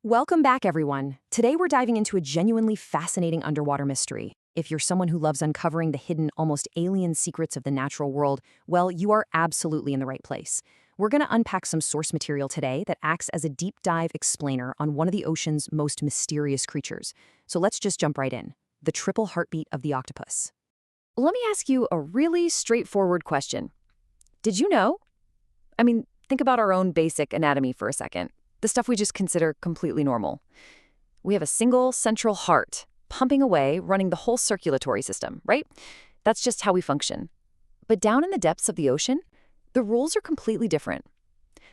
Welcome back, everyone. Today we're diving into a genuinely fascinating underwater mystery. If you're someone who loves uncovering the hidden, almost alien secrets of the natural world, well, you are absolutely in the right place. We're going to unpack some source material today that acts as a deep dive explainer on one of the ocean's most mysterious creatures. So let's just jump right in. The triple heartbeat of the octopus. Let me ask you a really straightforward question. Did you know? Think about our own basic anatomy for a second. The stuff we just consider completely normal. We have a single central heart, pumping away, running the whole circulatory system, right? That's just how we function. But down in the depths of the ocean, the rules are completely different.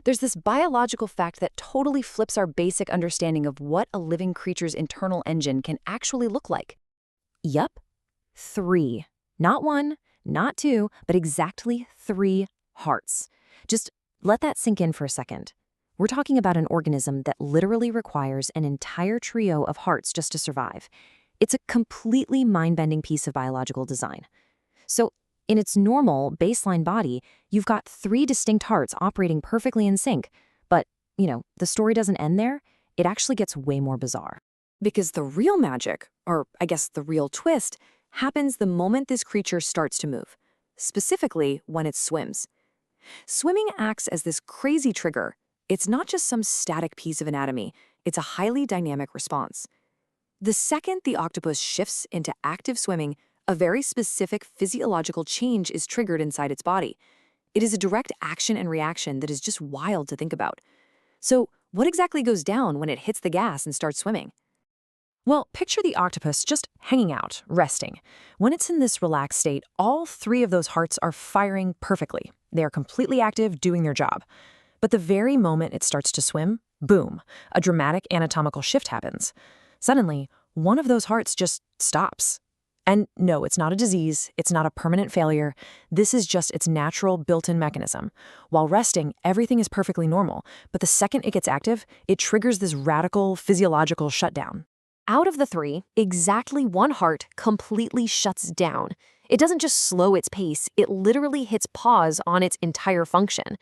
There's this biological fact that totally flips our basic understanding of what a living creature's internal engine can actually look like. Yup, 3. Not 1, not 2, but exactly 3 hearts. Just let that sink in for a second. We're talking about an organism that literally requires an entire trio of hearts just to survive. It's a completely mind-bending piece of biological design. So, in its normal baseline body, you've got 3 distinct hearts operating perfectly in sync. But, the story doesn't end there. It actually gets way more bizarre. Because the real magic, or I guess the real twist, happens the moment this creature starts to move. Specifically, when it swims. Swimming acts as this crazy trigger. It's not just some static piece of anatomy, it's a highly dynamic response. The second the octopus shifts into active swimming, a very specific physiological change is triggered inside its body. It is a direct action and reaction that is just wild to think about. So, what exactly goes down when it hits the gas and starts swimming? Well, picture the octopus just hanging out, resting. When it's in this relaxed state, all 3 of those hearts are firing perfectly. They are completely active, doing their job. But the very moment it starts to swim, boom, a dramatic anatomical shift happens. Suddenly, one of those hearts just stops. And no, it's not a disease, it's not a permanent failure. This is just its natural built-in mechanism. While resting, everything is perfectly normal, but the second it gets active, it triggers this radical physiological shutdown. Out of the 3, exactly 1 heart completely shuts down. It doesn't just slow its pace, it literally hits pause on its entire function.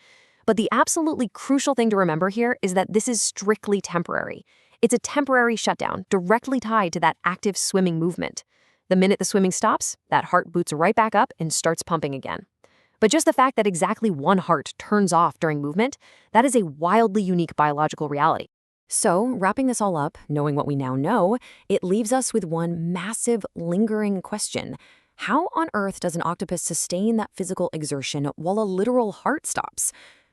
But the absolutely crucial thing to remember here is that this is strictly temporary. It's a temporary shutdown directly tied to that active swimming movement. The minute the swimming stops, that heart boots right back up and starts pumping again. But just the fact that exactly 1 heart turns off during movement, that is a wildly unique biological reality. So, wrapping this all up, knowing what we now know, it leaves us with one massive, lingering question. How on earth does an octopus sustain that physical exertion while a literal heart stops?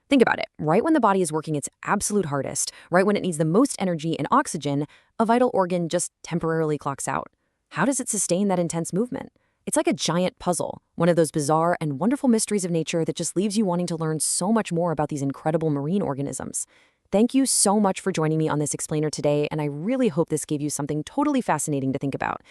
Think about it. Right when the body is working its absolute hardest, right when it needs the most energy and oxygen, a vital organ just temporarily clocks out. How does it sustain that intense movement? It's like a giant puzzle, one of those bizarre and wonderful mysteries of nature that just leaves you wanting to learn so much more about these incredible marine organisms. Thank you so much for joining me on this explainer today, and I really hope this gave you something totally fascinating to think about.